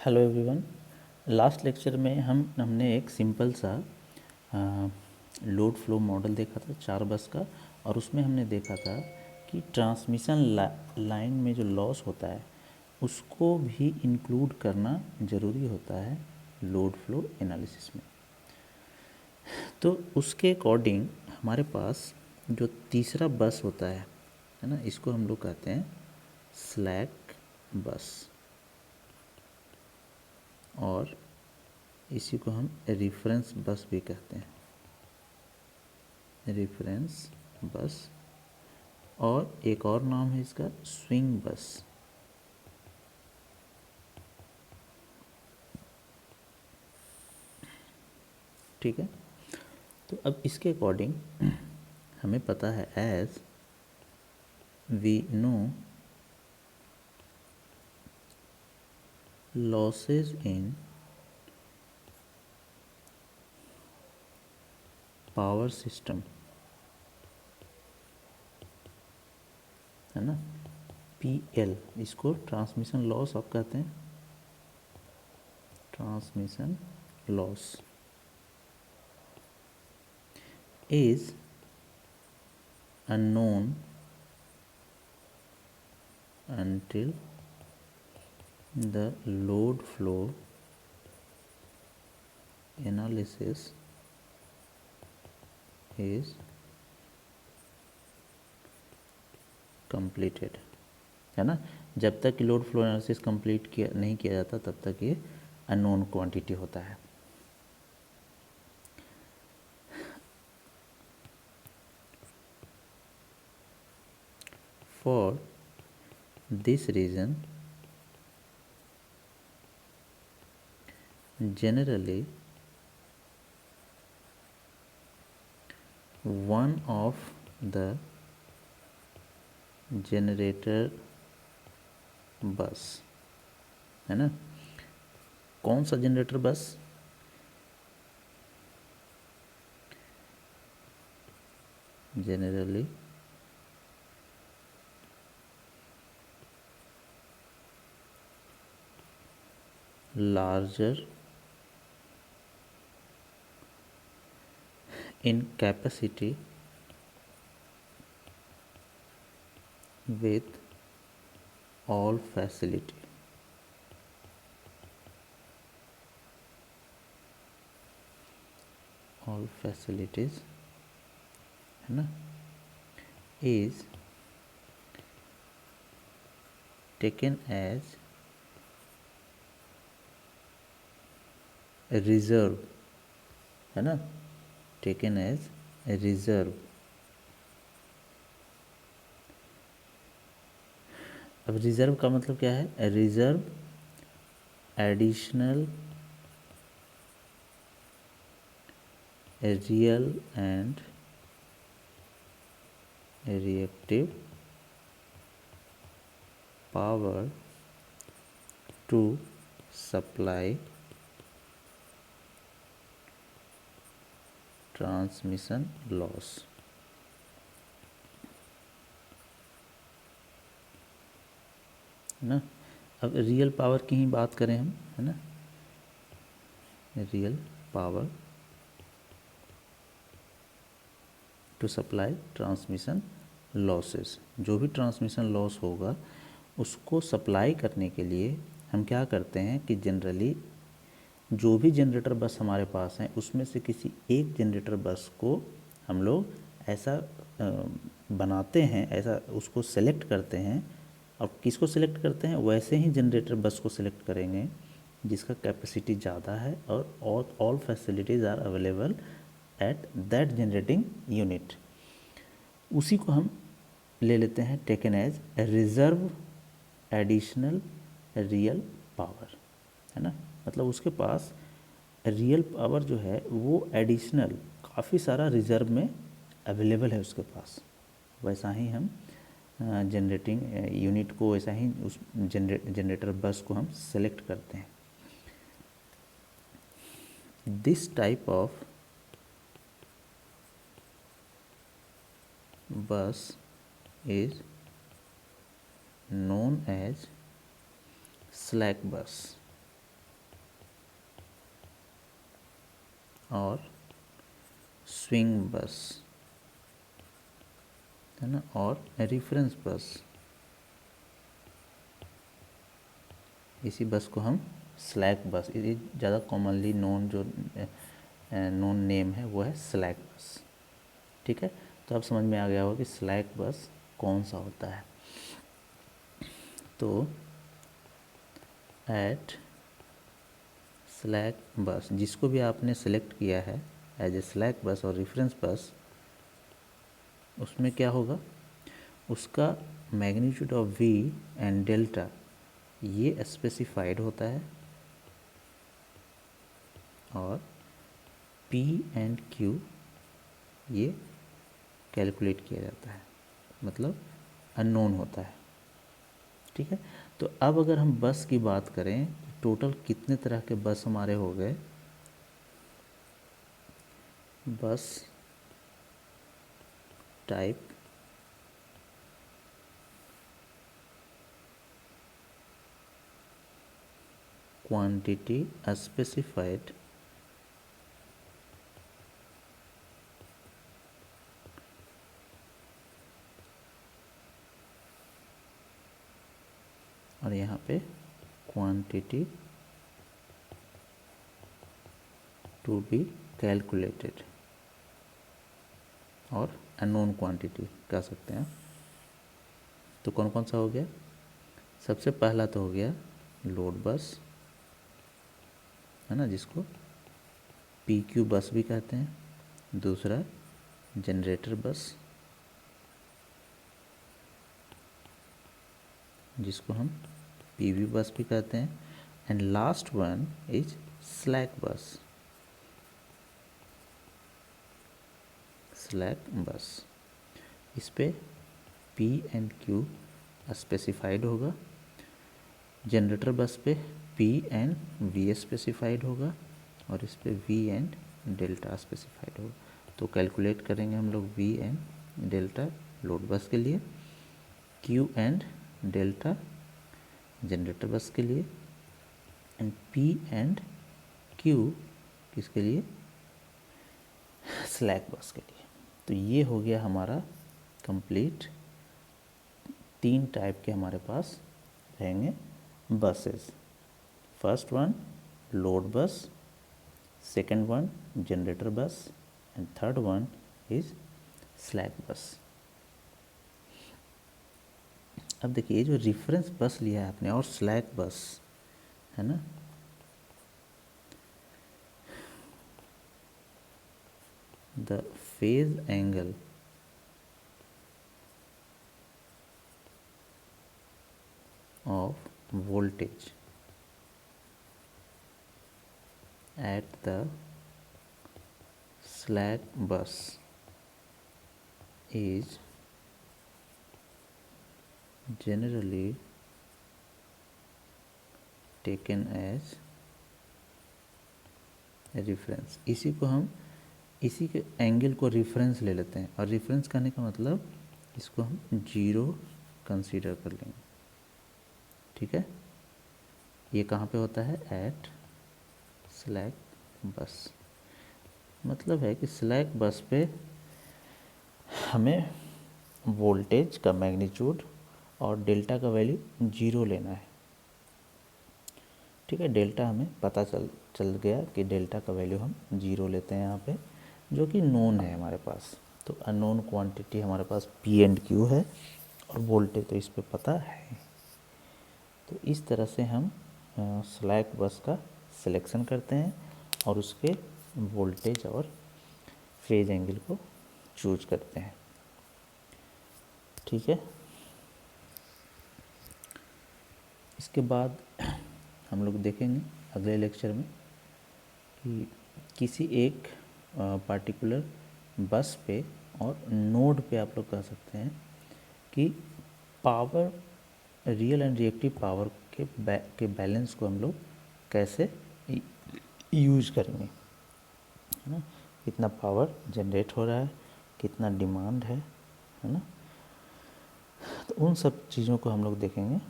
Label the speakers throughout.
Speaker 1: Hello everyone. Last lecture में हमने एक सिंपल सा लोड फ्लो मॉडल देखा था 4 बस का, और उसमें हमने देखा था कि ट्रांसमिशन लाइन में जो लॉस होता है उसको भी इंक्लूड करना ज़रूरी होता है लोड फ्लो एनालिसिस में। तो उसके अकॉर्डिंग हमारे पास जो तीसरा बस होता है ना, इसको हम लोग कहते हैं स्लैक बस, और इसी को हम रेफरेंस बस भी कहते हैं, रेफरेंस बस। और एक और नाम है इसका स्विंग बस। ठीक है, तो अब इसके अकॉर्डिंग हमें पता है as we know losses in power system, है ना, PL, इसको ट्रांसमिशन लॉस आप कहते हैं, transmission loss is unknown until the load flow analysis is completed, है ना। जब तक लोड फ्लो एनालिसिस कंप्लीट नहीं किया जाता तब तक ये अननोन क्वांटिटी होता है। For this reason, generally one of the generator bus, है ना, कौन सा जनरेटर बस? generally larger in capacity with all facility, all facilities, है ना, is taken as रिजर्व, है ना, टेकन एज रिजर्व। अब रिजर्व का मतलब क्या है? Reserve additional real and reactive power to supply transmission loss. ना, अब रियल पावर की ही बात करें हम, है ना, real power to supply transmission losses. जो भी ट्रांसमिशन लॉस होगा उसको सप्लाई करने के लिए हम क्या करते हैं कि जनरली जो भी जनरेटर बस हमारे पास हैं उसमें से किसी एक जनरेटर बस को हम लोग ऐसा बनाते हैं, ऐसा उसको सेलेक्ट करते हैं। और किसको सिलेक्ट करते हैं? वैसे ही जनरेटर बस को सिलेक्ट करेंगे जिसका कैपेसिटी ज़्यादा है और all facilities are available at that generating unit. उसी को हम ले लेते हैं taken as reserve additional real power, है ना। मतलब उसके पास रियल पावर जो है वो एडिशनल काफ़ी सारा रिजर्व में अवेलेबल है उसके पास। वैसा ही हम जनरेटिंग यूनिट को, वैसा ही उस जनरेटर बस को हम सेलेक्ट करते हैं। दिस टाइप ऑफ बस is known as slack bus, और स्विंग बस, है ना, और रेफरेंस बस। इसी बस को हम स्लैक बस, ये ज़्यादा कॉमनली नोन जो नोन नेम है वो है स्लैक बस। ठीक है, तो अब समझ में आ गया होगा कि स्लैक बस कौन सा होता है। तो एट स्लैक बस, जिसको भी आपने सेलेक्ट किया है एज ए स्लैक बस और रेफरेंस बस, उसमें क्या होगा, उसका magnitude of V and delta ये स्पेसिफाइड होता है और पी एंड क्यू ये कैलकुलेट किया जाता है, मतलब अननोन होता है। ठीक है, तो अब अगर हम बस की बात करें, टोटल कितने तरह के बस हमारे हो गए। बस टाइप, क्वांटिटी स्पेसिफाइड, और यहाँ पे क्वांटिटी टू बी कैलकुलेटेड और अननोन क्वांटिटी कह सकते हैं। तो कौन कौन सा हो गया, सबसे पहला तो हो गया लोड बस, है ना, जिसको पी क्यू बस भी कहते हैं। दूसरा जनरेटर बस, जिसको हम पीवी बस भी कहते हैं। And last one is slack बस, स्लैक बस। इस पे पी एंड क्यू स्पेसिफाइड होगा, जनरेटर बस पे पी एंड वी स्पेसिफाइड होगा और इस पे वी एंड डेल्टा स्पेसिफाइड होगा। तो कैलकुलेट करेंगे हम लोग we and delta load bus के लिए, क्यू एंड डेल्टा जनरेटर बस के लिए, एंड पी एंड क्यू किसके लिए, स्लैक बस के लिए। तो ये हो गया हमारा कंप्लीट, 3 टाइप के हमारे पास रहेंगे buses. First one load bus, second one generator bus and third one is slack bus. अब देखिए जो रेफरेंस बस लिया है आपने और स्लैक बस, है ना, the phase angle of voltage at the slack bus is generally taken as reference। इसी को हम, इसी के एंगल को रेफरेंस ले लेते हैं, और रेफरेंस करने का मतलब इसको हम 0 कंसीडर कर लेंगे। ठीक है, ये कहाँ पे होता है, एट स्लैक बस। मतलब है कि स्लैक बस पे हमें वोल्टेज का मैग्नीट्यूड और डेल्टा का वैल्यू 0 लेना है। ठीक है, डेल्टा हमें पता चल गया कि डेल्टा का वैल्यू हम 0 लेते हैं यहाँ पे, जो कि नोन है हमारे पास। तो अननोन क्वांटिटी हमारे पास पी एंड क्यू है और वोल्टेज तो इस पे पता है। तो इस तरह से हम स्लैक बस का सिलेक्शन करते हैं और उसके वोल्टेज और फेज एंगल को चूज करते हैं। ठीक है, इसके बाद हम लोग देखेंगे अगले लेक्चर में कि किसी एक पार्टिकुलर बस पे और नोड पे आप लोग कह सकते हैं कि power, real and reactive power के बैलेंस को हम लोग कैसे यूज करेंगे, है ना, कितना पावर जनरेट हो रहा है, कितना डिमांड है ना। तो उन सब चीज़ों को हम लोग देखेंगे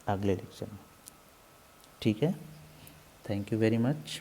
Speaker 1: अगले लेक्चर में। ठीक है, थैंक यू वेरी मच।